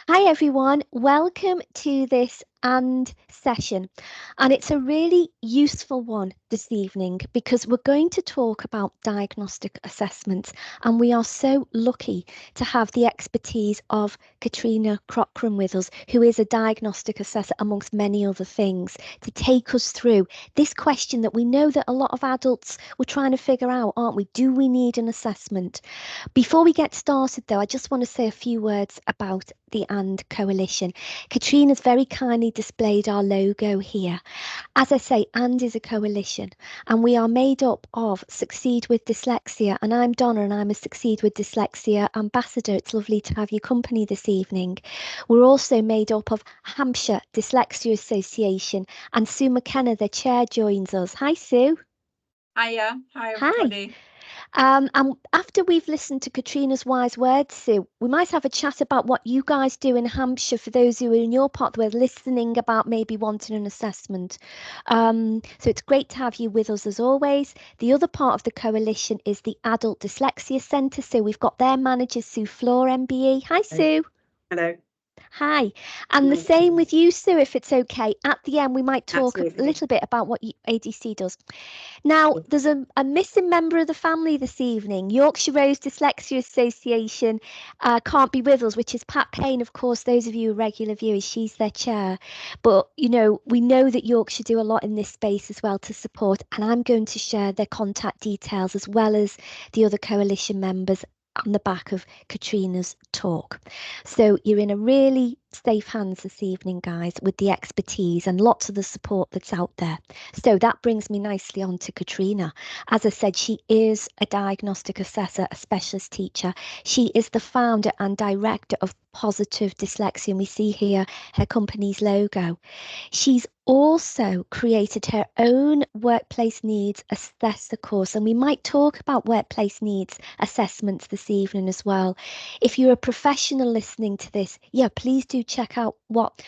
Hi everyone, welcome to this session. And it's a really useful one this evening because we're going to talk about diagnostic assessments. And we are so lucky to have the expertise of Katrina Cochrane with us, who is a diagnostic assessor amongst many other things, to take us through this question that we know that a lot of adults were trying to figure out, aren't we? Do we need an assessment? Before we get started, though, I just want to say a few words about the AND Coalition. Katrina's very kindly displayed our logo here. As I say, AND is a coalition, and we are made up of Succeed with Dyslexia, and I'm Donna, and I'm a Succeed with Dyslexia ambassador. It's lovely to have your company this evening. We're also made up of Hampshire Dyslexia Association, and Sue McKenna, the chair, joins us. Hi, Sue. Hiya. Hi, Hi. everybody. And after we've listened to Katrina's wise words, Sue, we might have a chat about what you guys do in Hampshire for those who are in your part who are listening about maybe wanting an assessment. So it's great to have you with us as always. The other part of the coalition is the Adult Dyslexia Centre. So we've got their manager, Sue Floor, MBE. Hi, Sue. Hello. Hi. And the same with you, Sue, if it's okay. At the end, we might talk a Absolutely. little bit about what ADC does. Now, there's a missing member of the family this evening. Yorkshire Rose Dyslexia Association can't be with us, which is Pat Payne, of course, those of you who are regular viewers, she's their chair. But, you know, we know that Yorkshire do a lot in this space as well to support, and I'm going to share their contact details as well as the other coalition members on the back of Katrina's talk. So you're in a really safe hands this evening, guys, with the expertise and lots of the support that's out there. So that brings me nicely on to Katrina. As I said, she is a diagnostic assessor, a specialist teacher. She is the founder and director of Positive Dyslexia, and we see here her company's logo. She's also created her own workplace needs assessor course, and we might talk about workplace needs assessments this evening as well. If you're a professional listening to this, yeah, please do check out what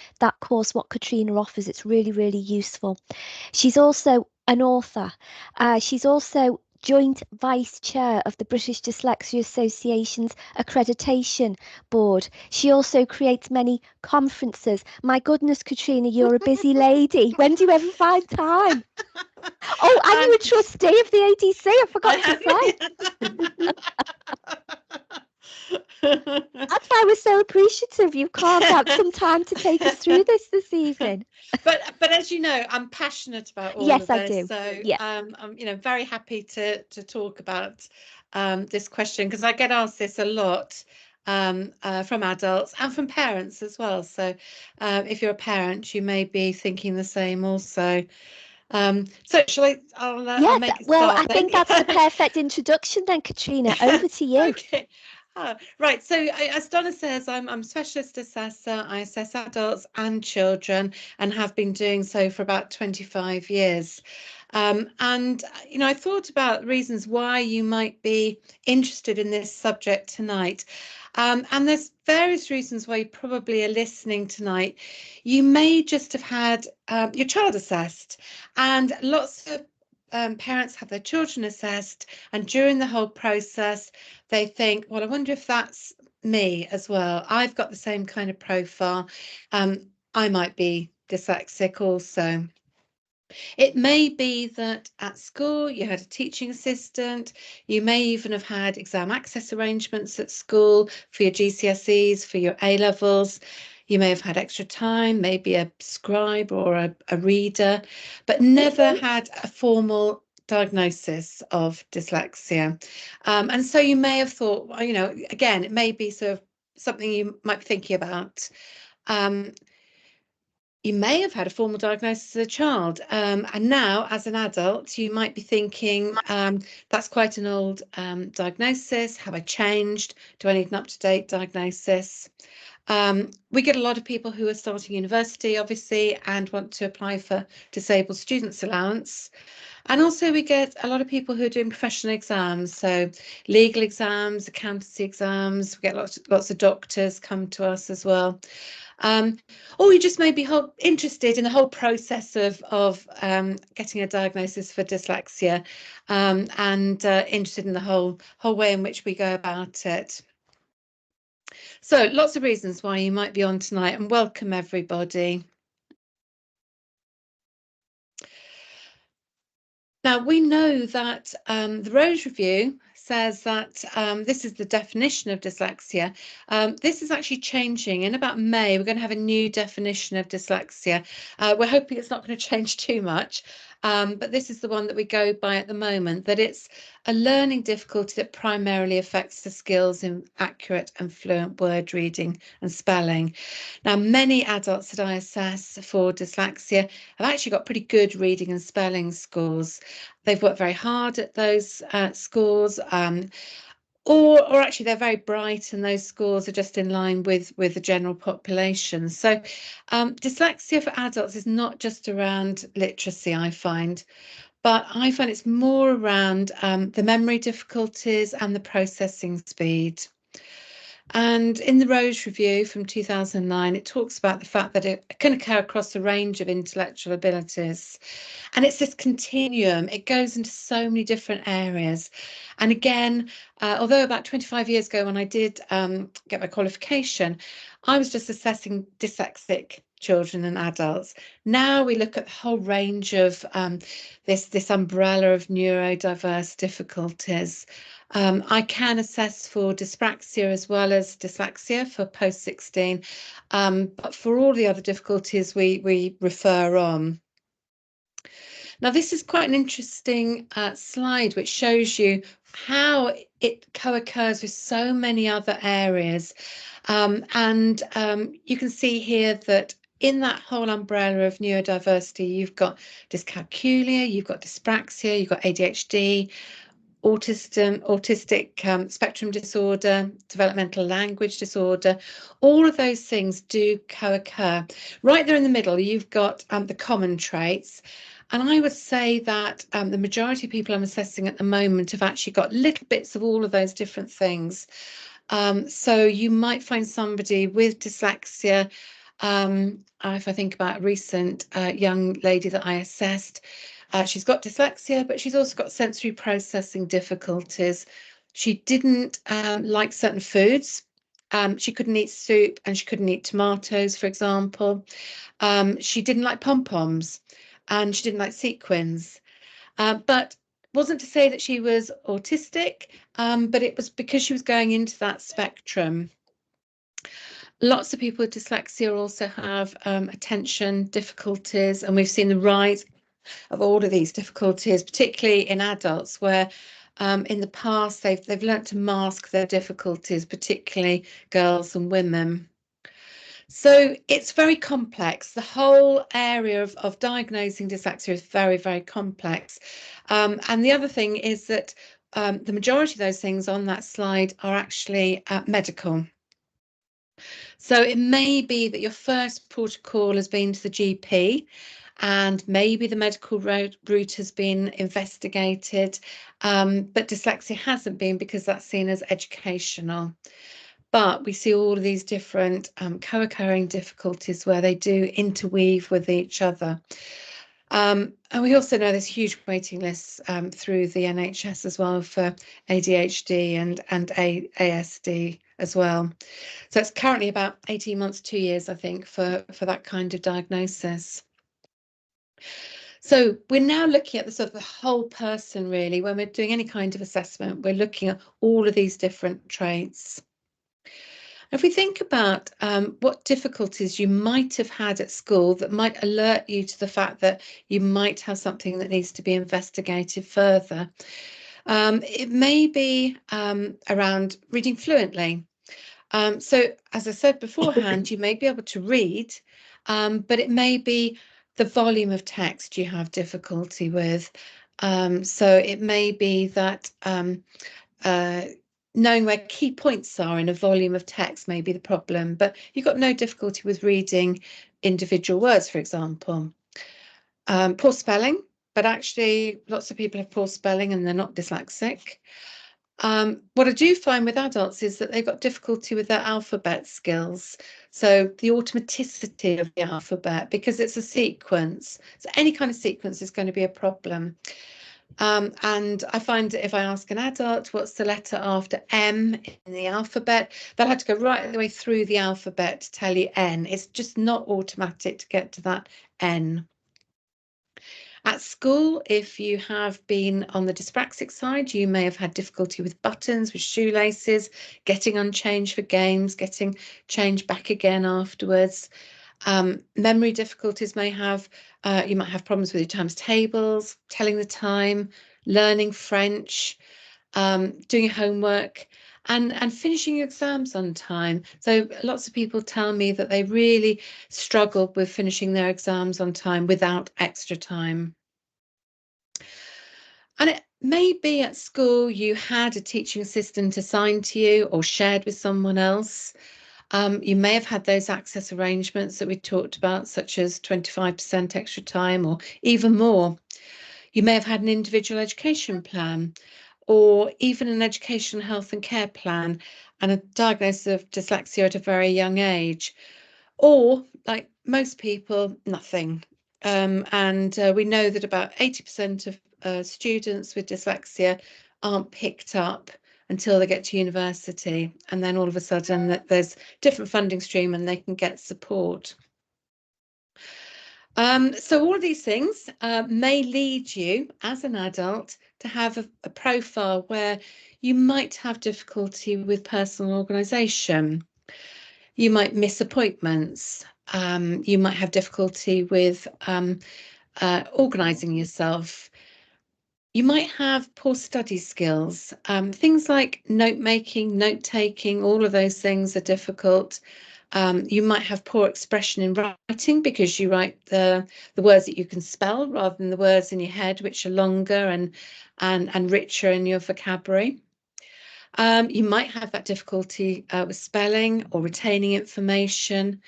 Katrina offers. It's really, really useful. She's also an author. She's also joint vice chair of the British Dyslexia Association's Accreditation Board. She also creates many conferences. My goodness, Katrina, you're a busy lady. When do you ever find time? Oh, and you're a trustee of the ADC. I forgot to say. That's why we're so appreciative. You've carved out some time to take us through this evening. But as you know, I'm passionate about all Yes, of I this. do. So Yeah. I'm very happy to talk about this question because I get asked this a lot from adults and from parents as well. So if you're a parent, you may be thinking the same also. So shall I? I'll Yes, make a well, start I think then. that's the perfect introduction then, Katrina. Over to you. Okay. Right. So, as Donna says, I'm a specialist assessor. I assess adults and children and have been doing so for about 25 years. And, I thought about reasons why you might be interested in this subject tonight. And there's various reasons why you probably are listening tonight. You may just have had your child assessed, and lots of parents have their children assessed, and during the whole process, they think, well, I wonder if that's me as well. I've got the same kind of profile. I might be dyslexic also. It may be that at school you had a teaching assistant. You may even have had exam access arrangements at school for your GCSEs, for your A levels. You may have had extra time, maybe a scribe or a reader, but never had a formal diagnosis of dyslexia. And so you may have thought, well, again, it may be sort of something you might be thinking about. You may have had a formal diagnosis as a child, and now as an adult, you might be thinking, that's quite an old diagnosis. Have I changed? Do I need an up-to-date diagnosis? We get a lot of people who are starting university, obviously, and want to apply for disabled students allowance. And also we get a lot of people who are doing professional exams, so legal exams, accountancy exams. We get lots of doctors come to us as well. Or you just may be interested in the whole process of getting a diagnosis for dyslexia, and interested in the whole way in which we go about it. So lots of reasons why you might be on tonight, and welcome everybody. Now, we know that the Rose Review says that this is the definition of dyslexia. This is actually changing. In about May, we're going to have a new definition of dyslexia. We're hoping it's not going to change too much, but this is the one that we go by at the moment, that it's a learning difficulty that primarily affects the skills in accurate and fluent word reading and spelling. Now, many adults that I assess for dyslexia have actually got pretty good reading and spelling scores. They've worked very hard at those scores, or actually they're very bright and those scores are just in line with the general population. So dyslexia for adults is not just around literacy, I find, but I find it's more around the memory difficulties and the processing speed. And in the Rose Review from 2009, it talks about the fact that it can occur across a range of intellectual abilities. And it's this continuum. It goes into so many different areas. And again, although about 25 years ago when I did get my qualification, I was just assessing dyslexic children and adults. Now we look at the whole range of this umbrella of neurodiverse difficulties. I can assess for dyspraxia as well as dyslexia for post-16, but for all the other difficulties we refer on. Now, this is quite an interesting slide which shows you how it co-occurs with so many other areas. You can see here that in that whole umbrella of neurodiversity, you've got dyscalculia, you've got dyspraxia, you've got ADHD, autistic spectrum disorder, developmental language disorder. All of those things do co-occur. Right there in the middle, you've got the common traits. And I would say that the majority of people I'm assessing at the moment have actually got little bits of all of those different things. So you might find somebody with dyslexia. If I think about a recent young lady that I assessed, she's got dyslexia, but she's also got sensory processing difficulties. She didn't like certain foods. She couldn't eat soup and she couldn't eat tomatoes, for example. She didn't like pom-poms and she didn't like sequins. But wasn't to say that she was autistic, but it was because she was going into that spectrum. Lots of people with dyslexia also have attention difficulties, and we've seen the rise of all of these difficulties, particularly in adults, where in the past they've learnt to mask their difficulties, particularly girls and women. So it's very complex. The whole area of diagnosing dyslexia is very, very complex. And the other thing is that the majority of those things on that slide are actually medical. So it may be that your first protocol has been to the GP, and maybe the medical route has been investigated, but dyslexia hasn't been because that's seen as educational. But we see all of these different co-occurring difficulties where they do interweave with each other. And we also know there's huge waiting lists through the NHS as well for ADHD and ASD as well. So it's currently about 18 months, 2 years, I think, for that kind of diagnosis. So we're now looking at the sort of the whole person, really. When we're doing any kind of assessment, we're looking at all of these different traits. If we think about what difficulties you might have had at school that might alert you to the fact that you might have something that needs to be investigated further, it may be around reading fluently. So as I said beforehand, you may be able to read, but it may be the volume of text you have difficulty with. So it may be that knowing where key points are in a volume of text may be the problem, but you've got no difficulty with reading individual words, for example. Poor spelling, but actually lots of people have poor spelling and they're not dyslexic. What I do find with adults is that they've got difficulty with their alphabet skills. So the automaticity of the alphabet, because it's a sequence. So any kind of sequence is going to be a problem. And I find that if I ask an adult what's the letter after M in the alphabet, they'll have to go right the way through the alphabet to tell you N. It's just not automatic to get to that N. At school, if you have been on the dyspraxic side, you may have had difficulty with buttons, with shoelaces, getting unchanged for games, getting changed back again afterwards. Memory difficulties may have, you might have problems with your times tables, telling the time, learning French, doing your homework, and finishing your exams on time. So lots of people tell me that they really struggled with finishing their exams on time without extra time. And it may be at school you had a teaching assistant assigned to you or shared with someone else. You may have had those access arrangements that we talked about, such as 25% extra time or even more. You may have had an individual education plan or even an education, health and care plan and a diagnosis of dyslexia at a very young age. Or, like most people, nothing. And we know that about 80% of students with dyslexia aren't picked up until they get to university, and then all of a sudden there's different funding stream and they can get support. So all of these things may lead you as an adult to have a profile where you might have difficulty with personal organisation. You might miss appointments. You might have difficulty with organising yourself. You might have poor study skills. Things like note making, note taking, all of those things are difficult. You might have poor expression in writing because you write the words that you can spell rather than the words in your head, which are longer and richer in your vocabulary. You might have that difficulty with spelling or retaining information.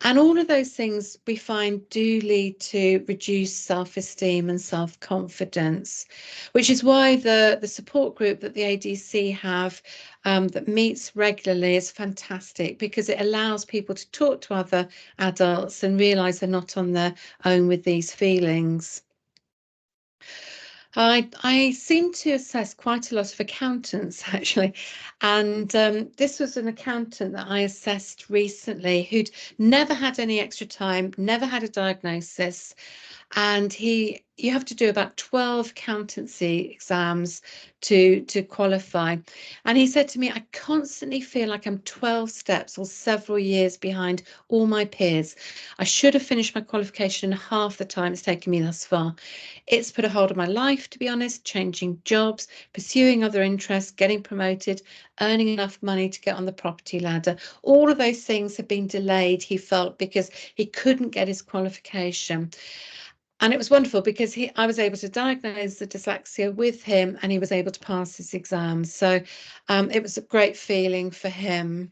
And all of those things we find do lead to reduced self-esteem and self-confidence, which is why the support group that the ADC have that meets regularly is fantastic, because it allows people to talk to other adults and realise they're not on their own with these feelings. I seem to assess quite a lot of accountants actually, and this was an accountant that I assessed recently who'd never had any extra time, never had a diagnosis, and you have to do about 12 accountancy exams to qualify. And he said to me, I constantly feel like I'm 12 steps or several years behind all my peers. I should have finished my qualification in half the time it's taken me thus far. It's put a hold on my life, to be honest, changing jobs, pursuing other interests, getting promoted, earning enough money to get on the property ladder. All of those things have been delayed, he felt, because he couldn't get his qualification. And it was wonderful because I was able to diagnose the dyslexia with him and he was able to pass his exams. So it was a great feeling for him.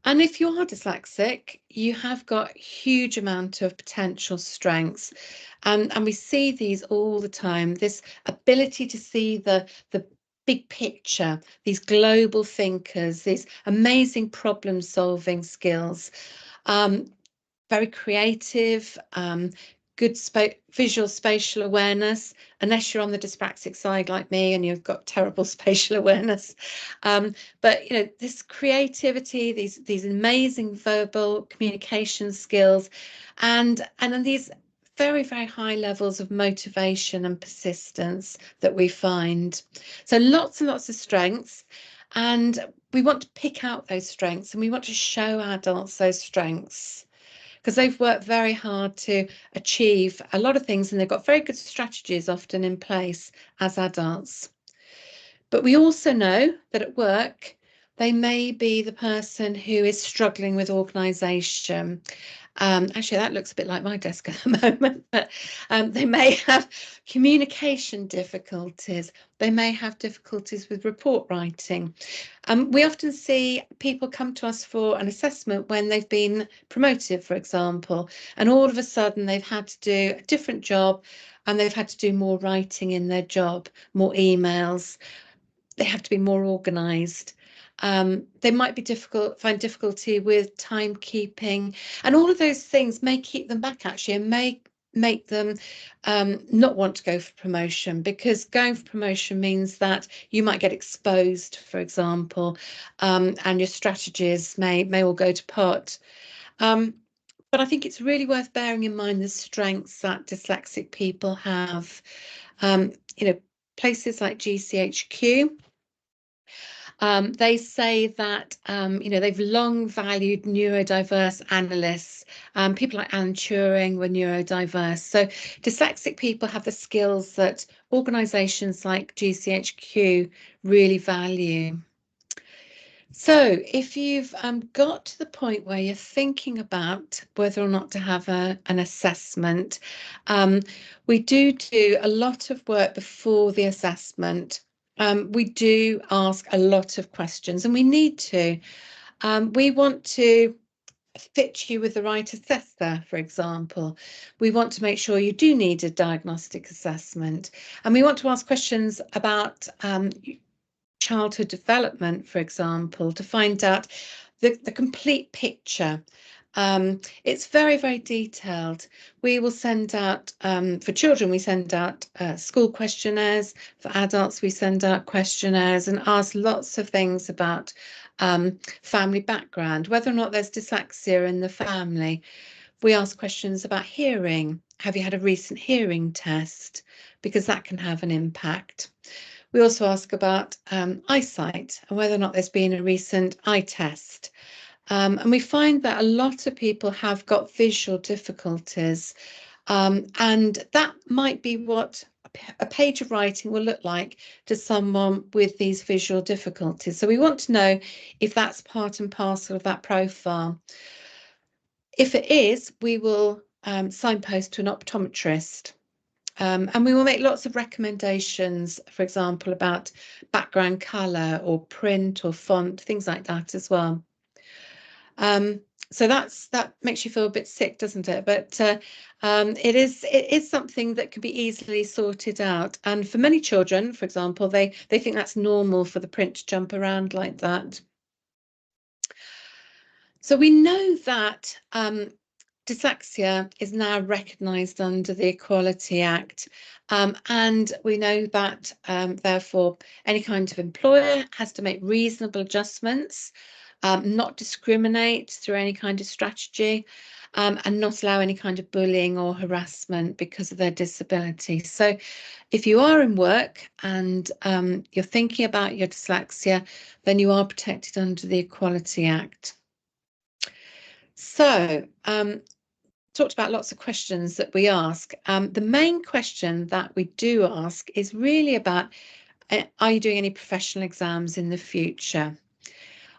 And if you are dyslexic, you have got a huge amount of potential strengths. And we see these all the time, this ability to see the big picture, these global thinkers, these amazing problem solving skills. Very creative, good visual spatial awareness, unless you're on the dyspraxic side like me and you've got terrible spatial awareness. But you know, this creativity, these amazing verbal communication skills, and then these very, very high levels of motivation and persistence that we find. So lots and lots of strengths, and we want to pick out those strengths and we want to show adults those strengths, because they've worked very hard to achieve a lot of things and they've got very good strategies often in place as adults. But we also know that at work, they may be the person who is struggling with organisation. Actually, that looks a bit like my desk at the moment, but they may have communication difficulties. They may have difficulties with report writing. We often see people come to us for an assessment when they've been promoted, for example, and all of a sudden they've had to do a different job and they've had to do more writing in their job, more emails. They have to be more organised. They might be find difficulty with timekeeping, and all of those things may keep them back actually, and may make them not want to go for promotion, because going for promotion means that you might get exposed, for example, and your strategies may all go to pot. But I think it's really worth bearing in mind the strengths that dyslexic people have. You know, places like GCHQ, they say that, you know, they've long valued neurodiverse analysts. People like Alan Turing were neurodiverse. So dyslexic people have the skills that organisations like GCHQ really value. So if you've got to the point where you're thinking about whether or not to have an assessment, we do a lot of work before the assessment. We do ask a lot of questions, and we need to. We want to fit you with the right assessor, for example. We want to make sure you do need a diagnostic assessment, and we want to ask questions about childhood development, for example, to find out the complete picture. It's very, very detailed. We will send out, for children, we send out school questionnaires. For adults, we send out questionnaires and ask lots of things about family background, whether or not there's dyslexia in the family. We ask questions about hearing. Have you had a recent hearing test? Because that can have an impact. We also ask about eyesight and whether or not there's been a recent eye test. And we find that a lot of people have got visual difficulties, and that might be what a page of writing will look like to someone with these visual difficulties. So we want to know if that's part and parcel of that profile. If it is, we will signpost to an optometrist. And we will make lots of recommendations, for example, about background colour or print or font, things like that as well. So that makes you feel a bit sick, doesn't it? But it is something that can be easily sorted out. And for many children, for example, they think that's normal for the print to jump around like that. So we know that dyslexia is now recognised under the Equality Act, and we know that therefore any kind of employer has to make reasonable adjustments, not discriminate through any kind of strategy, and not allow any kind of bullying or harassment because of their disability. So if you are in work and you're thinking about your dyslexia, then you are protected under the Equality Act. So talked about lots of questions that we ask. The main question that we do ask is really about, are you doing any professional exams in the future?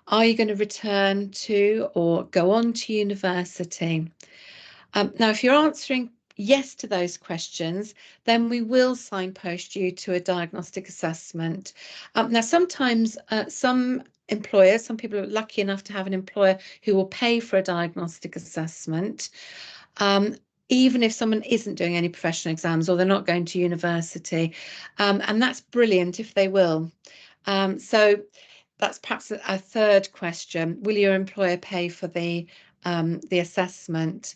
Are you going to return to or go on to university? Now, if you're answering yes to those questions, then we will signpost you to a diagnostic assessment. Now, sometimes some employers, some people are lucky enough to have an employer who will pay for a diagnostic assessment, even if someone isn't doing any professional exams or they're not going to university. And that's brilliant if they will. So that's perhaps a third question. Will your employer pay for the assessment?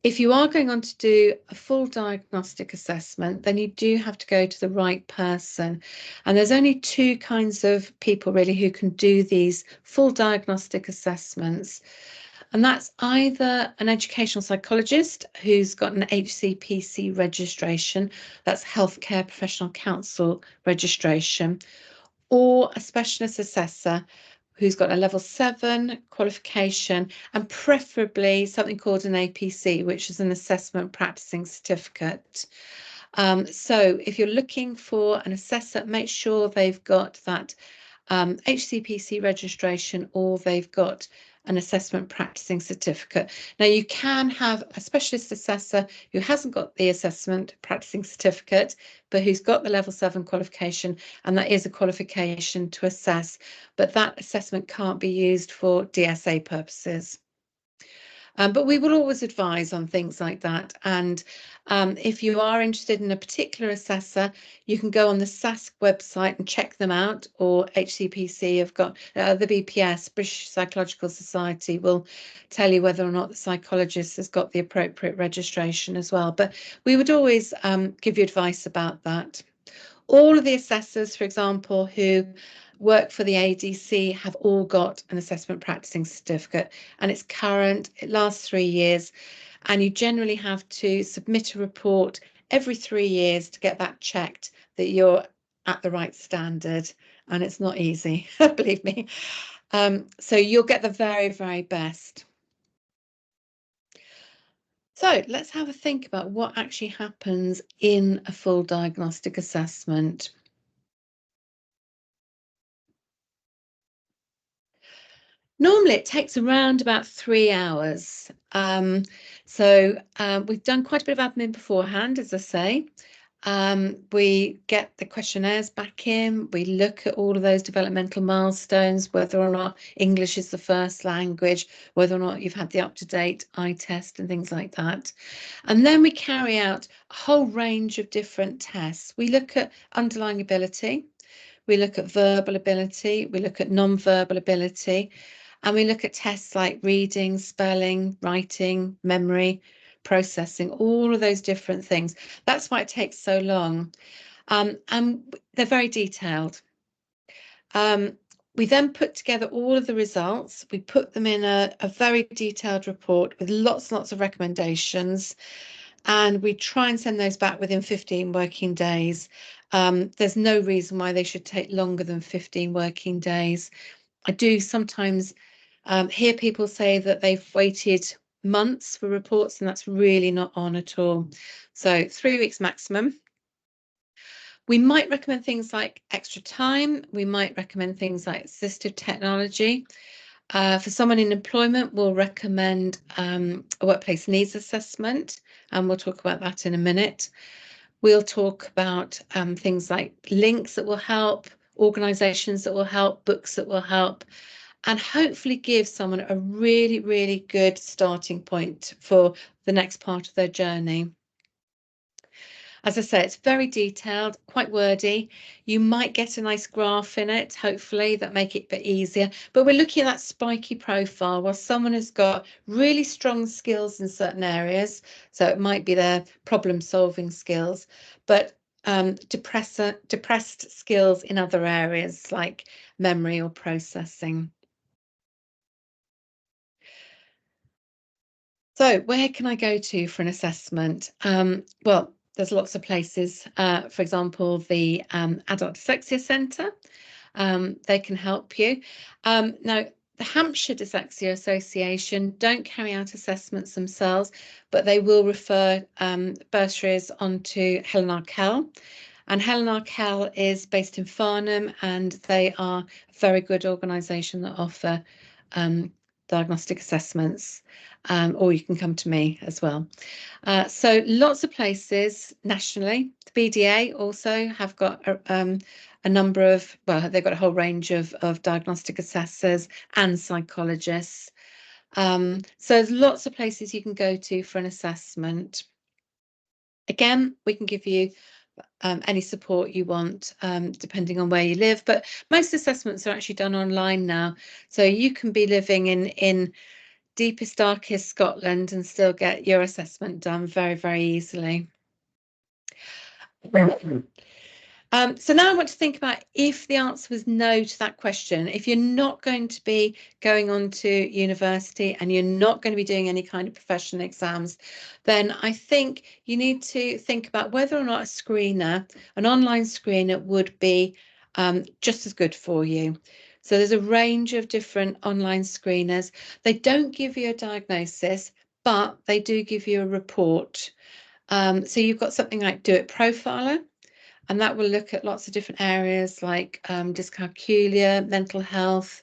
If you are going on to do a full diagnostic assessment, then you do have to go to the right person. And there's only two kinds of people really who can do these full diagnostic assessments. And that's either an educational psychologist who's got an HCPC registration, that's Healthcare Professional Council registration, or a specialist assessor who's got a level 7 qualification, and preferably something called an APC, which is an assessment practicing certificate. So if you're looking for an assessor, make sure they've got that HCPC registration or they've got an assessment practicing certificate. Now, you can have a specialist assessor who hasn't got the assessment practicing certificate, but who's got the level 7 qualification, and that is a qualification to assess, but that assessment can't be used for DSA purposes. But we will always advise on things like that. And if you are interested in a particular assessor, you can go on the SASC website and check them out, or HCPC have got the BPS, British Psychological Society, will tell you whether or not the psychologist has got the appropriate registration as well. But we would always give you advice about that. All of the assessors, for example, who work for the ADC have all got an assessment practicing certificate, and it's current, it lasts 3 years, and you generally have to submit a report every 3 years to get that checked that you're at the right standard, and it's not easy, believe me. So you'll get the very, very best. So let's have a think about what actually happens in a full diagnostic assessment. Normally it takes around about 3 hours. We've done quite a bit of admin beforehand, as I say. We get the questionnaires back in, we look at all of those developmental milestones, whether or not English is the first language, whether or not you've had the up-to-date eye test and things like that. And then we carry out a whole range of different tests. We look at underlying ability, we look at verbal ability, we look at non-verbal ability, and we look at tests like reading, spelling, writing, memory, processing, all of those different things. That's why it takes so long. And they're very detailed. We then put together all of the results. We put them in a very detailed report with lots and lots of recommendations. And we try and send those back within 15 working days. There's no reason why they should take longer than 15 working days. I do sometimes hear people say that they've waited months for reports, and that's really not on at all. So 3 weeks maximum. We might recommend things like extra time. We might recommend things like assistive technology. For someone in employment, we'll recommend a workplace needs assessment, and we'll talk about that in a minute. We'll talk about things like links that will help, organisations that will help, books that will help, and hopefully give someone a really, really good starting point for the next part of their journey. As I say, it's very detailed, quite wordy. You might get a nice graph in it, hopefully, that make it a bit easier. But we're looking at that spiky profile where someone has got really strong skills in certain areas. So it might be their problem-solving skills, but depressed skills in other areas like memory or processing. So where can I go to for an assessment? Well, there's lots of places. For example, the Adult Dyslexia Centre, they can help you. Now, the Hampshire Dyslexia Association don't carry out assessments themselves, but they will refer bursaries onto Helen Arkell. And Helen Arkell is based in Farnham, and they are a very good organisation that offer diagnostic assessments, or you can come to me as well. So lots of places nationally. The BDA also have got a number of, well, they've got a whole range of diagnostic assessors and psychologists. So there's lots of places you can go to for an assessment. Again, we can give you any support you want, depending on where you live. But most assessments are actually done online now. So you can be living in deepest, darkest Scotland and still get your assessment done very, very easily. So now I want to think about if the answer was no to that question, if you're not going to be going on to university and you're not going to be doing any kind of professional exams, then I think you need to think about whether or not a screener, an online screener, would be just as good for you. So there's a range of different online screeners. They don't give you a diagnosis, but they do give you a report. So you've got something like Do It Profiler, and that will look at lots of different areas like dyscalculia, mental health,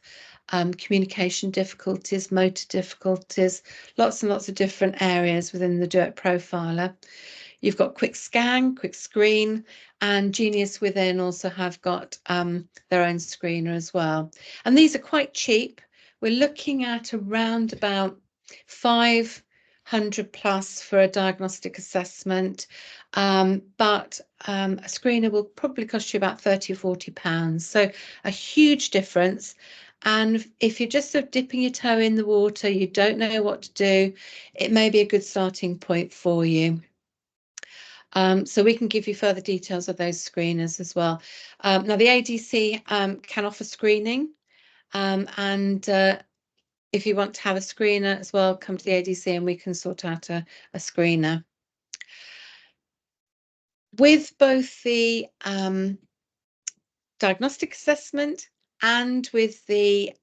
communication difficulties, motor difficulties, lots and lots of different areas within the Do It Profiler. You've got Quick Scan, Quick Screen, and Genius Within also have got their own screener as well. And these are quite cheap. We're looking at around about 500 plus for a diagnostic assessment, but a screener will probably cost you about £30 or £40. So a huge difference. And if you're just sort of dipping your toe in the water, you don't know what to do, it may be a good starting point for you. So we can give you further details of those screeners as well. Now, the ADC can offer screening, and if you want to have a screener as well, come to the ADC and we can sort out a screener. With both the diagnostic assessment and with the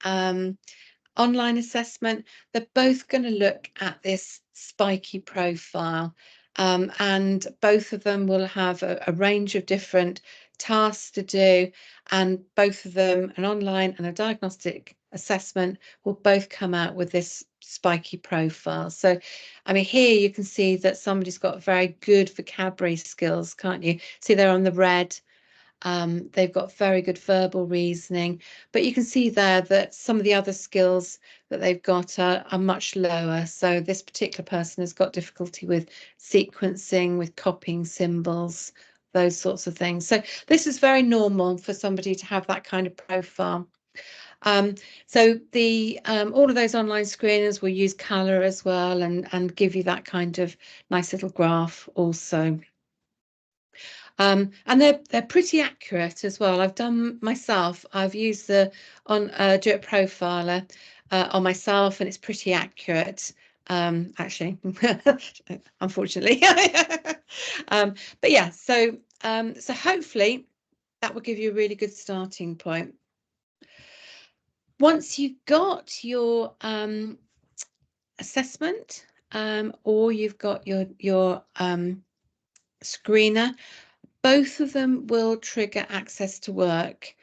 online assessment, they're both going to look at this spiky profile, and both of them will have a range of different tasks to do, and both of them, an online and a diagnostic assessment, will both come out with this spiky profile. So, I mean, here you can see that somebody's got very good vocabulary skills, can't you? See there on the red. They've got very good verbal reasoning, but you can see there that some of the other skills that they've got are much lower. So this particular person has got difficulty with sequencing, with copying symbols, those sorts of things. So this is very normal for somebody to have that kind of profile. So the all of those online screeners will use colour as well and give you that kind of nice little graph also. And they're pretty accurate as well. I've done myself. I've used the Do It Profiler on myself, and it's pretty accurate. Actually, unfortunately. But yeah, so hopefully that will give you a really good starting point. Once you've got your assessment, or you've got your screener, both of them will trigger access to work.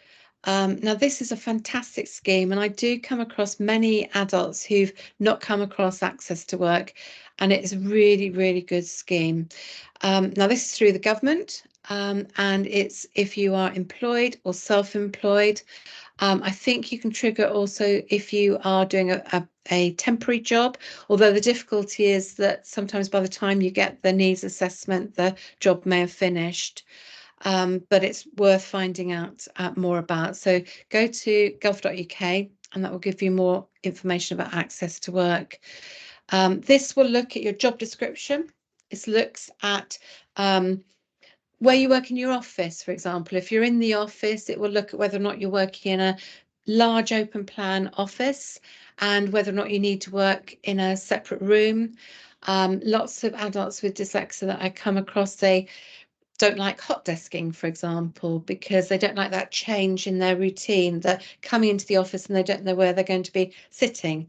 Now, this is a fantastic scheme, and I do come across many adults who've not come across access to work, and it's a really, really good scheme. Now, this is through the government, and it's if you are employed or self-employed. I think you can trigger also if you are doing a temporary job, although the difficulty is that sometimes by the time you get the needs assessment, the job may have finished. But it's worth finding out more about. So go to gov.uk and that will give you more information about access to work. This will look at your job description. It looks at where you work in your office, for example. If you're in the office, it will look at whether or not you're working in a large open plan office and whether or not you need to work in a separate room. Lots of adults with dyslexia that I come across, they don't like hot desking, for example, because they don't like that change in their routine, that coming into the office and they don't know where they're going to be sitting.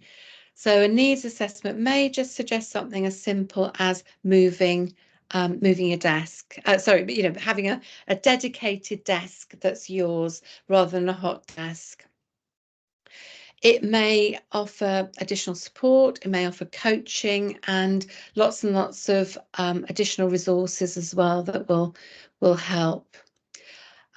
So a needs assessment may just suggest something as simple as moving your desk. Sorry, but having a dedicated desk that's yours rather than a hot desk. It may offer additional support, it may offer coaching and lots of additional resources as well that will help.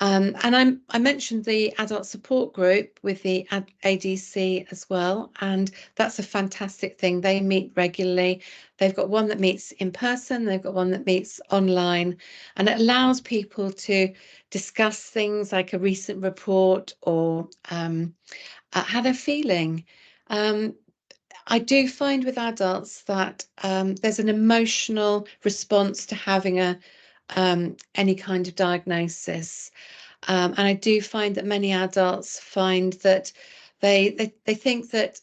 And I mentioned the adult support group with the ADC as well, and that's a fantastic thing. They meet regularly. They've got one that meets in person, they've got one that meets online, and it allows people to discuss things like a recent report or how they're feeling. I do find with adults that there's an emotional response to having any kind of diagnosis. And I do find that many adults find that they think that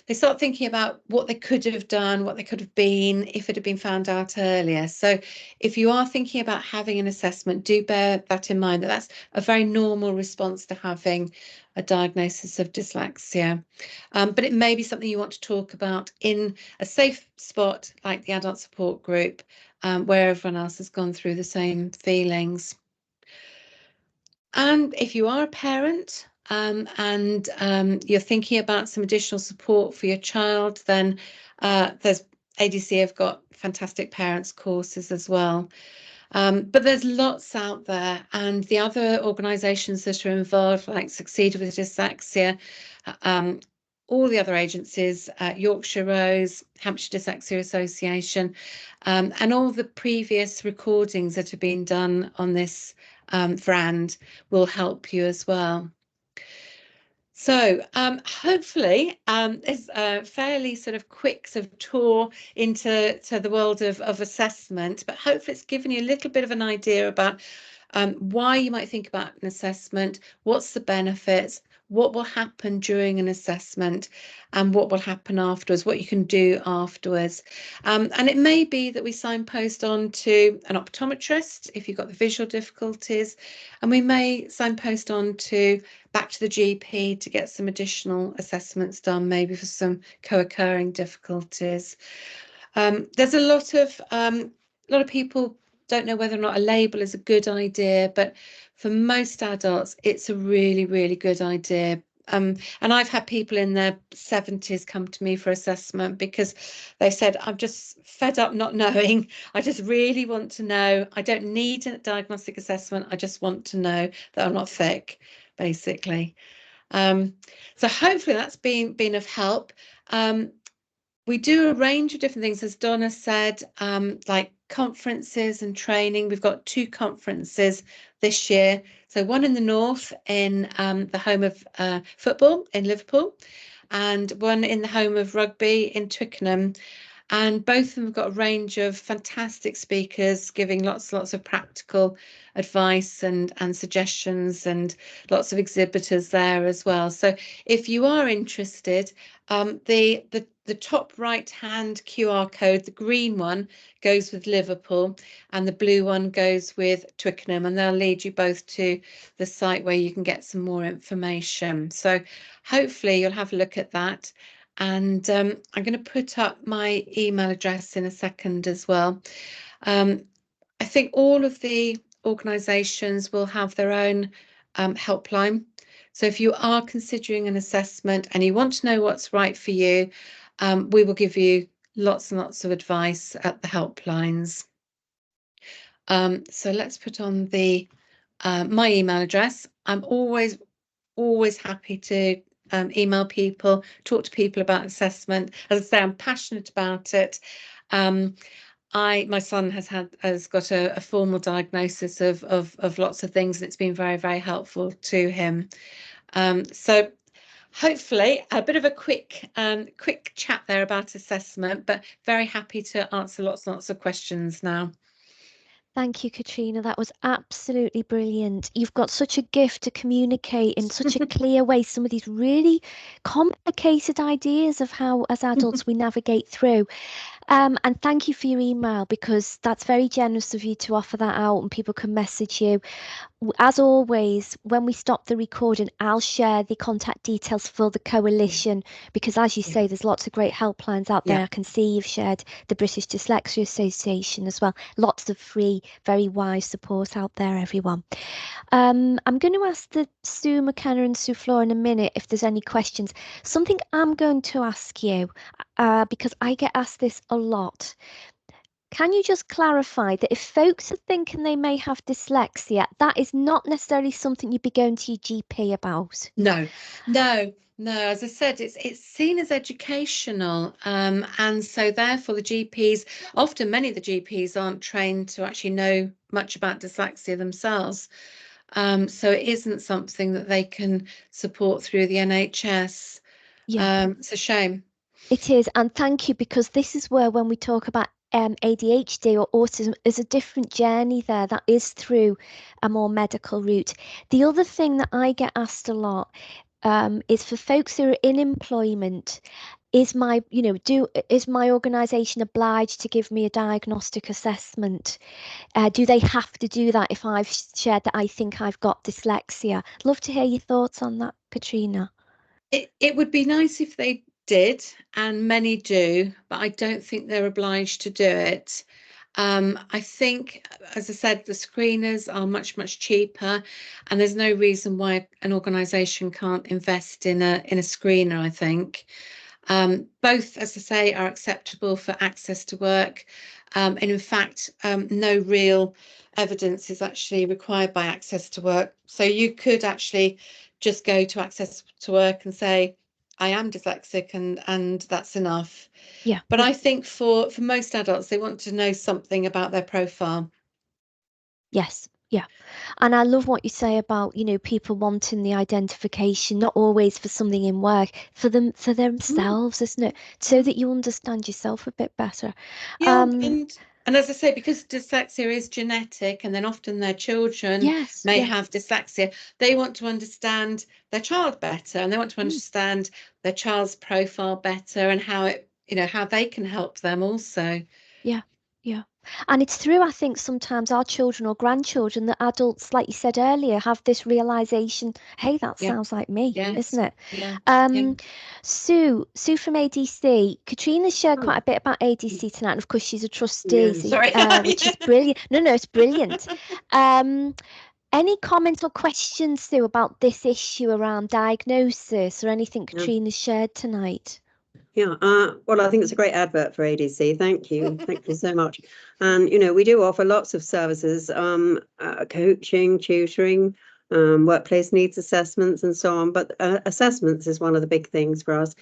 they start thinking about what they could have done, what they could have been if it had been found out earlier. So if you are thinking about having an assessment, do bear that in mind, that that's a very normal response to having a diagnosis of dyslexia. But it may be something you want to talk about in a safe spot like the adult support group, where everyone else has gone through the same feelings. And if you are a parent and you're thinking about some additional support for your child, then there's ADC have got fantastic parents courses as well. But there's lots out there, and the other organisations that are involved, like Succeed with Dyslexia, all the other agencies, Yorkshire Rose, Hampshire Dyslexia Association, and all the previous recordings that have been done on this brand will help you as well. So hopefully it's a fairly sort of quick sort of tour into the world of assessment, but hopefully it's given you a little bit of an idea about why you might think about an assessment, what's the benefits, what will happen during an assessment, and what will happen afterwards, what you can do afterwards. And it may be that we signpost on to an optometrist if you've got the visual difficulties, and we may signpost on to back to the GP to get some additional assessments done, maybe for some co-occurring difficulties. There's a lot of people don't know whether or not a label is a good idea, but for most adults, it's a really, really good idea. And I've had people in their 70s come to me for assessment because they said, I'm just fed up not knowing. I just really want to know. I don't need a diagnostic assessment. I just want to know that I'm not thick, basically. So hopefully that's been of help. We do a range of different things, as Donna said, like conferences and training. We've got 2 conferences this year. So one in the north in the home of football in Liverpool, and one in the home of rugby in Twickenham. And both of them have got a range of fantastic speakers giving lots of practical advice and suggestions, and lots of exhibitors there as well. So if you are interested, the top right hand QR code, the green one, goes with Liverpool, and the blue one goes with Twickenham, and they'll lead you both to the site where you can get some more information. So hopefully you'll have a look at that. And I'm going to put up my email address in a second as well. I think all of the organisations will have their own helpline. So if you are considering an assessment and you want to know what's right for you, we will give you lots and lots of advice at the helplines. So let's put on the my email address. I'm always happy to email people, talk to people about assessment. As I say, I'm passionate about it. My son has got a formal diagnosis of lots of things, and it's been very, very helpful to him. So hopefully a bit of a quick chat there about assessment, but very happy to answer lots and lots of questions now. Thank you, Katrina. That was absolutely brilliant. You've got such a gift to communicate in such a clear way some of these really complicated ideas of how, as adults, we navigate through. And thank you for your email, because that's very generous of you to offer that out and people can message you. As always, when we stop the recording, I'll share the contact details for the coalition, because as you say, there's lots of great helplines out there. I can see you've shared the British Dyslexia Association as well. Lots of free, very wise support out there, everyone. I'm going to ask Sue McKenna and Sue Flora in a minute if there's any questions. Something I'm going to ask you, because I get asked this a lot. Can you just clarify that if folks are thinking they may have dyslexia, that is not necessarily something you'd be going to your GP about? No. As I said, it's seen as educational, and so therefore the GPs, often many of the GPs aren't trained to actually know much about dyslexia themselves. So it isn't something that they can support through the NHS. Yeah. It's a shame. It is, and thank you, because this is where, when we talk about ADHD or autism, there's a different journey there that is through a more medical route. The other thing that I get asked a lot is for folks who are in employment, is my organisation obliged to give me a diagnostic assessment? Do they have to do that if I've shared that I think I've got dyslexia? Love to hear your thoughts on that, Katrina. It would be nice if they did, and many do, but I don't think they're obliged to do it. I think, as I said, the screeners are much cheaper, and there's no reason why an organisation can't invest in a screener, I think. Both, as I say, are acceptable for access to work, and in fact, no real evidence is actually required by access to work. So you could actually just go to access to work and say, I am dyslexic and that's enough. Yeah, But yeah. I think for most adults, they want to know something about their profile. Yes, yeah. And I love what you say about, people wanting the identification, not always for something in work, for themselves, isn't it? So that you understand yourself a bit better. Yeah, and as I say, because dyslexia is genetic, and then often their children Yes, may yeah. have dyslexia, they want to understand their child better, and they want to understand their child's profile better, and how how they can help them also. Yeah, yeah. And it's through, I think, sometimes our children or grandchildren that adults, like you said earlier, have this realization, hey, that Yeah, sounds like me, yes, isn't it? yeah, yeah. Sue from ADC. Katrina shared quite a bit about ADC tonight, and of course she's a trustee, Yeah, sorry. which is brilliant. No, it's brilliant. Any comments or questions, Sue, about this issue around diagnosis or anything Katrina shared tonight? Yeah, well, I think it's a great advert for ADC. Thank you. Thank you so much. And, we do offer lots of services, coaching, tutoring, workplace needs assessments and so on. But assessments is one of the big things for us.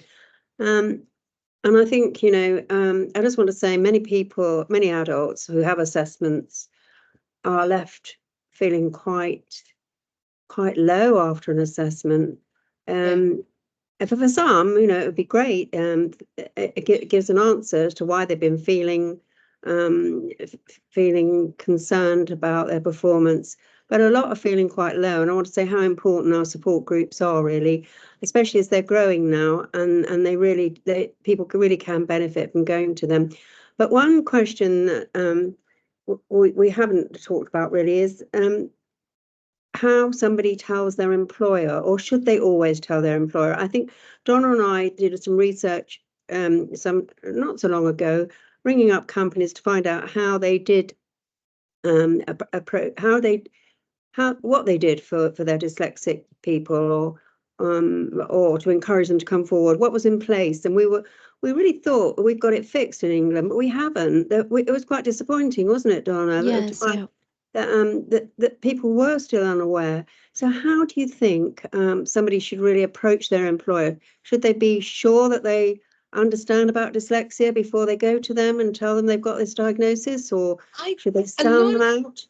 And I think, I just want to say many adults who have assessments are left feeling quite low after an assessment. And for some, it would be great. It gives an answer as to why they've been feeling concerned about their performance. But a lot are feeling quite low. And I want to say how important our support groups are, really, especially as they're growing now, and people really can benefit from going to them. But one question that we haven't talked about really is how somebody tells their employer, or should they always tell their employer? I think Donna and I did some research some not so long ago, ringing up companies to find out how they did what they did for their dyslexic people, or to encourage them to come forward, what was in place. And we really thought we've got it fixed in England, but we haven't. It was quite disappointing, wasn't it, Donna? Yes, yeah. That people were still unaware. So how do you think somebody should really approach their employer? Should they be sure that they understand about dyslexia before they go to them and tell them they've got this diagnosis, or should they sound them out?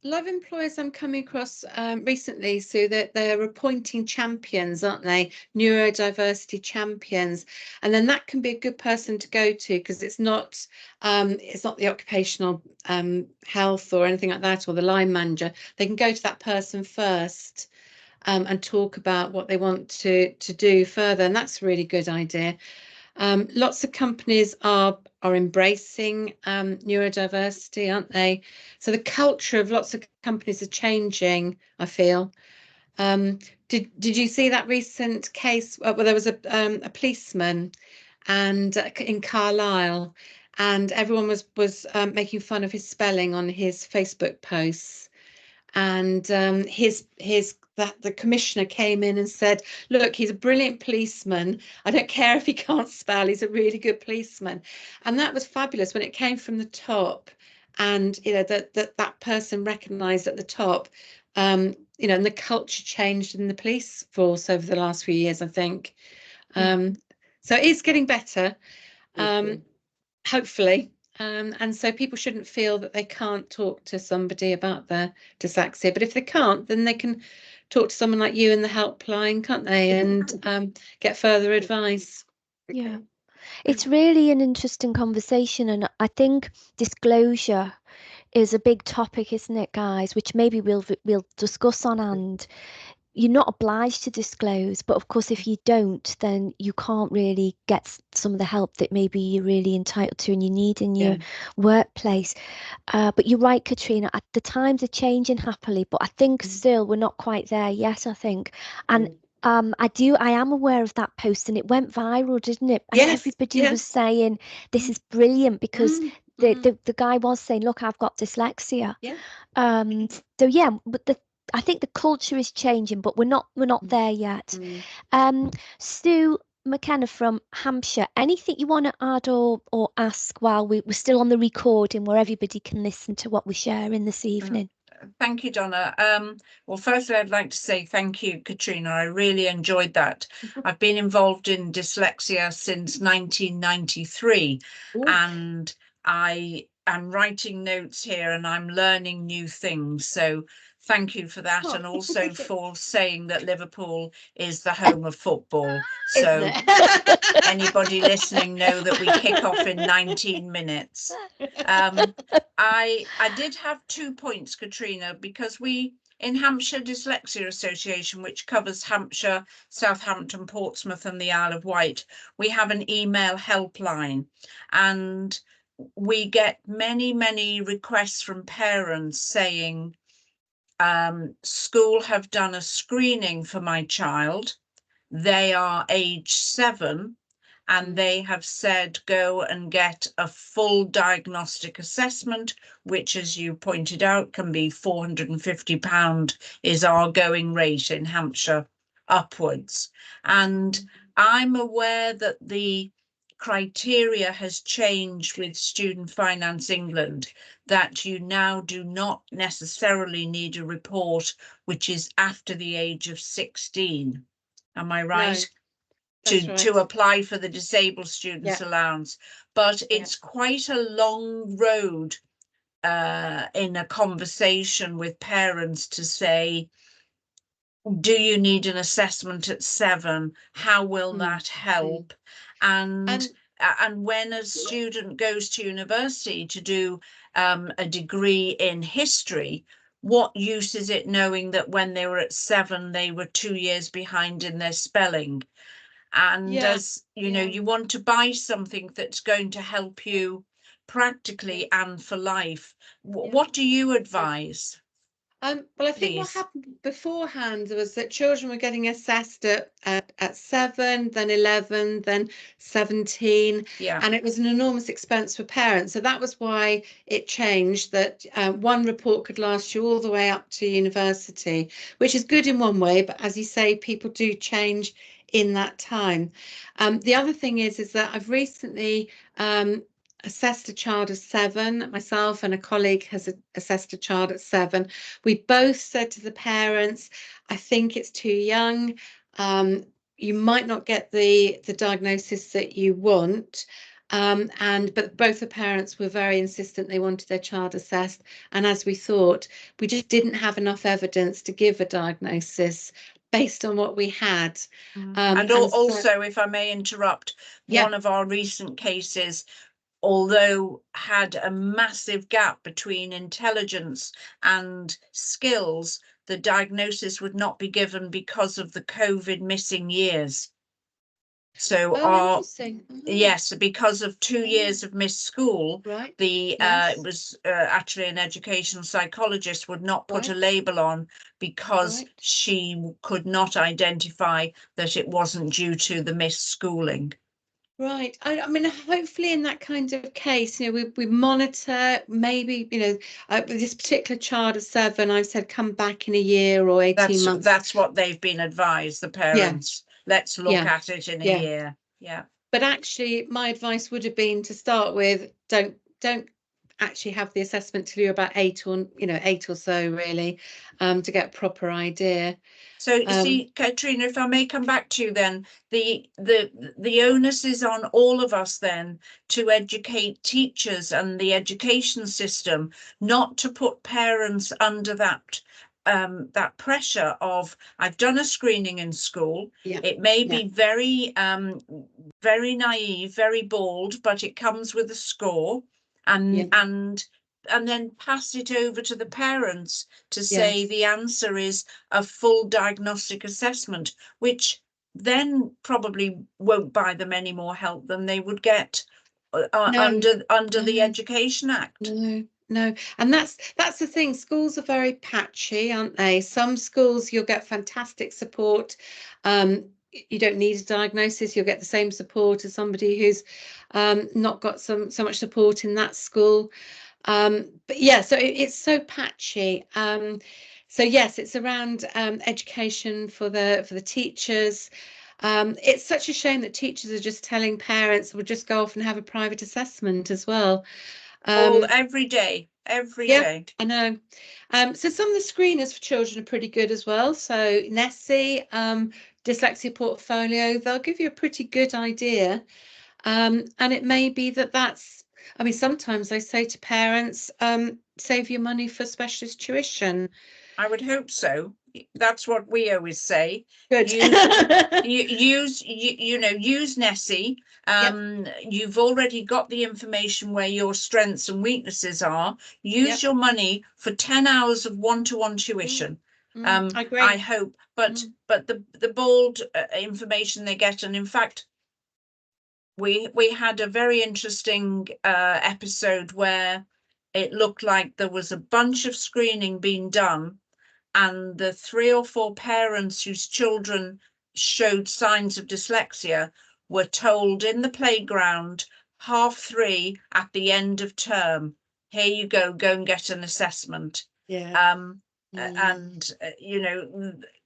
A lot of employers I'm coming across recently, so that they're appointing champions, aren't they? Neurodiversity champions, and then that can be a good person to go to, because it's not the occupational health or anything like that, or the line manager. They can go to that person first and talk about what they want to do further, and that's a really good idea. Lots of companies are embracing neurodiversity, aren't they? So the culture of lots of companies are changing, I feel. Did you see that recent case where there was a policeman and in Carlisle, and everyone was making fun of his spelling on his Facebook posts, and the commissioner came in and said, look, he's a brilliant policeman. I don't care if he can't spell, he's a really good policeman. And that was fabulous when it came from the top, and that person recognized at the top, and the culture changed in the police force over the last few years, I think. So it's getting better, hopefully. And so people shouldn't feel that they can't talk to somebody about their dyslexia. But if they can't, then they can talk to someone like you in the helpline, can't they? And get further advice. Yeah. It's really an interesting conversation, and I think disclosure is a big topic, isn't it, guys? Which maybe we'll discuss on, and you're not obliged to disclose, but of course, if you don't, then you can't really get some of the help that maybe you're really entitled to and you need in your workplace. But you're right, Katrina, the times are changing happily, but I think still we're not quite there yet, I think. And I am aware of that post, and it went viral, didn't it? And everybody was saying this is brilliant, because the guy was saying, look, I've got dyslexia. So yeah, but I think the culture is changing, but we're not there yet. Sue McKenna from Hampshire, anything you want to add or ask while we're still on the recording, where everybody can listen to what we're sharing this evening? Thank you, Donna. Well, firstly, I'd like to say thank you, Katrina. I really enjoyed that. I've been involved in dyslexia since 1993, and I am writing notes here and I'm learning new things. So thank you for that, and also for saying that Liverpool is the home of football. So anybody listening know that we kick off in 19 minutes. I did have 2 points, Katrina, because we in Hampshire Dyslexia Association, which covers Hampshire, Southampton, Portsmouth and the Isle of Wight, we have an email helpline, and we get many requests from parents saying, school have done a screening for my child. They are age 7 and they have said go and get a full diagnostic assessment, which, as you pointed out, can be £450 is our going rate in Hampshire upwards. And I'm aware that the criteria has changed with Student Finance England, that you now do not necessarily need a report which is after the age of 16. Am I right? No, to apply for the disabled students allowance, but it's quite a long road in a conversation with parents to say, do you need an assessment at 7? How will that help? And when a student goes to university to do a degree in history, what use is it knowing that when they were at 7 they were 2 years behind in their spelling? And as you know, you want to buy something that's going to help you practically and for life. What do you advise? Well, I think what happened beforehand was that children were getting assessed at 7, then 11, then 17, and it was an enormous expense for parents. So that was why it changed, that one report could last you all the way up to university, which is good in one way, but as you say, people do change in that time. The other thing is that I've recently assessed a child of 7. Myself and a colleague has assessed a child at 7. We both said to the parents, I think it's too young. You might not get the diagnosis that you want. But both the parents were very insistent they wanted their child assessed. And as we thought, we just didn't have enough evidence to give a diagnosis based on what we had. And also, if I may interrupt, one of our recent cases, although had a massive gap between intelligence and skills, the diagnosis would not be given because of the COVID missing years. So yes, because of 2 years of missed school, it was actually an educational psychologist would not put a label on because she could not identify that it wasn't due to the missed schooling. Right. I mean, hopefully in that kind of case, you know, we monitor, maybe, you know, with this particular child of 7, I've said come back in a year or 18 months. That's what they've been advised, the parents. Let's look at it in a year. But actually, my advice would have been to start with, don't actually have the assessment till you're about 8 or so, really, to get a proper idea. So see, Katrina, if I may come back to you then, the onus is on all of us then to educate teachers and the education system not to put parents under that pressure of, I've done a screening in school. It may be very naive, very bold, but it comes with a score, and then pass it over to the parents to say the answer is a full diagnostic assessment, which then probably won't buy them any more help than they would get under the Education Act. No, and that's the thing. Schools are very patchy, aren't they? Some schools you'll get fantastic support. You don't need a diagnosis. You'll get the same support as somebody who's not got so much support in that school. But yeah, so it's so patchy. So yes, it's around education for the teachers. It's such a shame that teachers are just telling parents we'll just go off and have a private assessment as well. All every day. every Yeah. day. I know. So some of the screeners for children are pretty good as well. So Nessie, Dyslexia Portfolio, they'll give you a pretty good idea. And it may be that's, I mean, sometimes I say to parents, save your money for specialist tuition. I would hope so. That's what we always say. Good. Use Nessie. You've already got the information where your strengths and weaknesses are. Use your money for 10 hours of one-to-one tuition. I agree. I hope, but the bold information they get, and in fact, we had a very interesting episode where it looked like there was a bunch of screening being done, and the 3 or 4 parents whose children showed signs of dyslexia were told in the playground, 3:30 at the end of term, here you go and get an assessment. And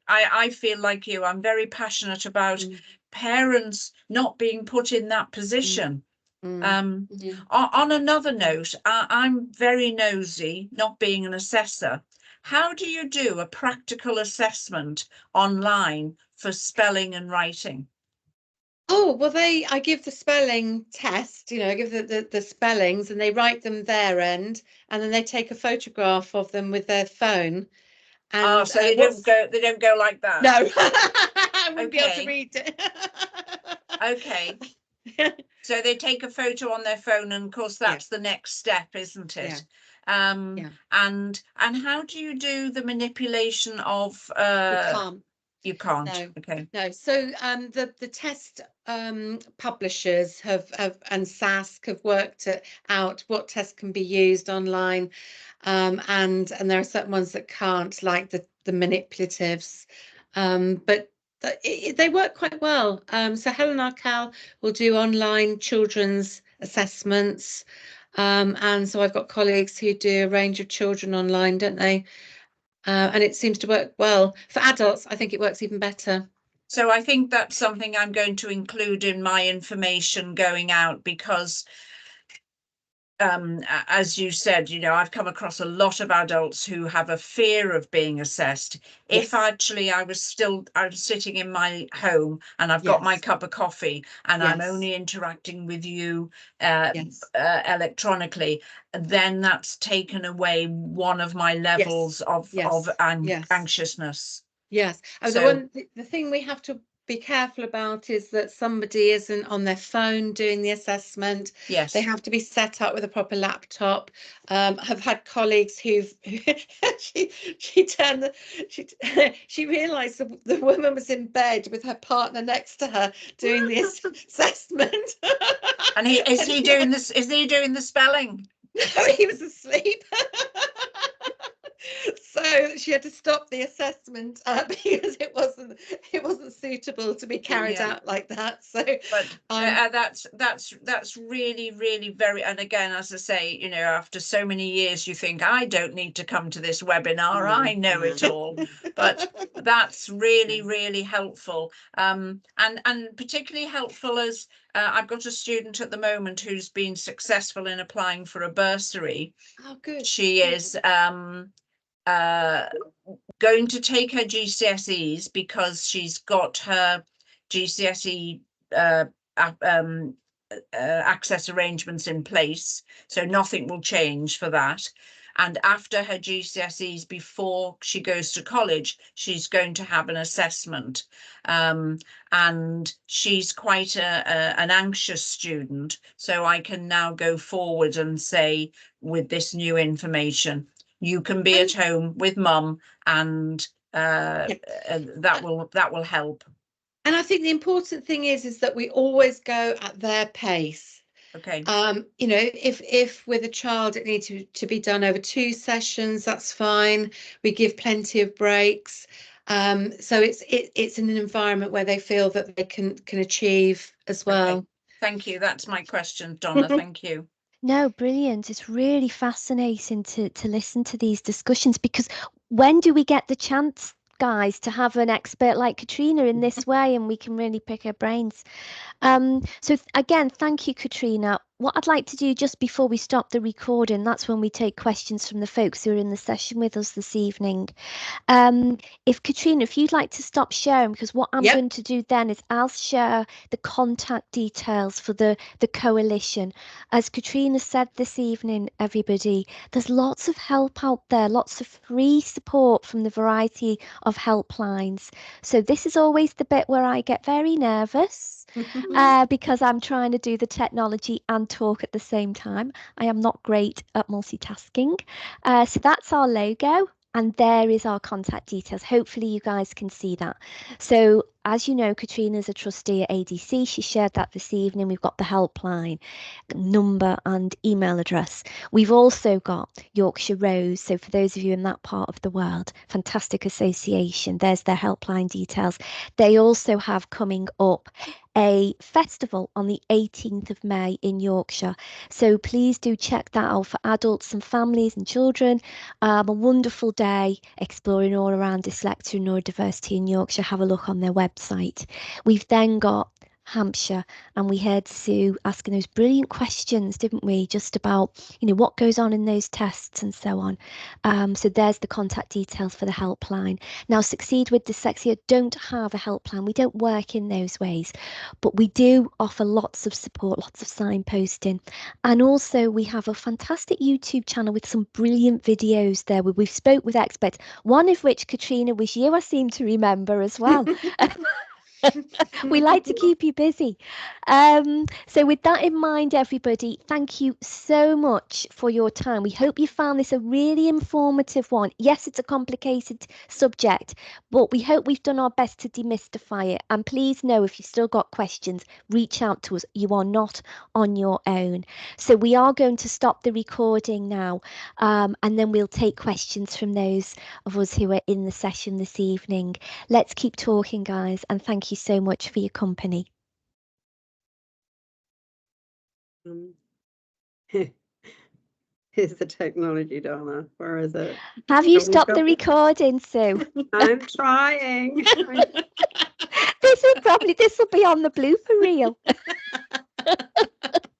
I feel like you, I'm very passionate about parents not being put in that position. On another note, I'm very nosy, not being an assessor. How do you do a practical assessment online for spelling and writing? Oh, well, I give the spelling test, I give the spellings, and they write them their end, and then they take a photograph of them with their phone. And so they don't go like that. No, I wouldn't be able to read it. Okay. So they take a photo on their phone, and of course that's the next step, isn't it? And how do you do the manipulation of you can't. No. Okay. No. So the test publishers have and SASC have worked out what tests can be used online, and there are certain ones that can't, like the manipulatives, but they work quite well. So Helen Arkell will do online children's assessments, and so I've got colleagues who do a range of children online, don't they? And it seems to work well. For adults, I think it works even better. So I think that's something I'm going to include in my information going out, because as you said, I've come across a lot of adults who have a fear of being assessed. Yes. If actually I'm sitting in my home and I've got my cup of coffee and I'm only interacting with you electronically, then that's taken away one of my levels of anxiousness. Yes. So, the thing we have to be careful about is that somebody isn't on their phone doing the assessment. Yes. They have to be set up with a proper laptop. I've had colleagues she realized the woman was in bed with her partner next to her doing the assessment. And is he doing the spelling? No, he was asleep. So she had to stop the assessment because it wasn't suitable to be carried out like that. So, but that's really, really very. And again, as I say, after so many years, you think I don't need to come to this webinar. I know it all. But that's really, really helpful. And particularly helpful as I've got a student at the moment who's been successful in applying for a bursary. Oh, good. She is going to take her GCSEs because she's got her GCSE access arrangements in place, so nothing will change for that. And after her GCSEs, before she goes to college, she's going to have an assessment. And she's quite an anxious student, so I can now go forward and say, with this new information, you can be at home with mum, and that will help. And I think the important thing is that we always go at their pace. Okay. If with a child it needs to be done over 2 sessions, that's fine. We give plenty of breaks. So it's in an environment where they feel that they can achieve as well. Okay. Thank you. That's my question, Donna. Thank you. No, brilliant. It's really fascinating to listen to these discussions, because when do we get the chance, guys, to have an expert like Katrina in this way, and we can really pick her brains? So again, thank you, Katrina. what I'd like to do just before we stop the recording, that's when we take questions from the folks who are in the session with us this evening. If Katrina, if you'd like to stop sharing, because what I'm going to do then is I'll share the contact details for the coalition. As Katrina said this evening, everybody, there's lots of help out there, lots of free support from the variety of helplines. So this is always the bit where I get very nervous. Because I'm trying to do the technology and talk at the same time. I am not great at multitasking. So that's our logo. And there is our contact details. Hopefully you guys can see that. So as you know, Katrina's a trustee at ADC. She shared that this evening. We've got the helpline number and email address. We've also got Yorkshire Rose. So for those of you in that part of the world, fantastic association. There's their helpline details. They also have coming up a festival on the 18th of May in Yorkshire. So please do check that out for adults and families and children. A wonderful day exploring all around dyslexia and neurodiversity in Yorkshire. Have a look on their website. We've then got Hampshire, and we heard Sue asking those brilliant questions, didn't we, just about, you know, what goes on in those tests and so on. So there's the contact details for the helpline. Now, Succeed with Dyslexia don't have a helpline. We don't work in those ways, but we do offer lots of support, lots of signposting, and also we have a fantastic YouTube channel with some brilliant videos there where we've spoke with experts, one of which, Katrina, was you, I seem to remember as well. We like to keep you busy. So with that in mind, everybody, thank you so much for your time. We hope you found this a really informative one. Yes, it's a complicated subject, but we hope we've done our best to demystify it. And please know, if you've still got questions, reach out to us. You are not on your own. So we are going to stop the recording now, and then we'll take questions from those of us who are in the session this evening. Let's keep talking, guys, and thank you so much for your company. Here's the technology, Donna. Where is it? Have you stopped the recording, Sue? I'm trying. This will be on the blooper reel.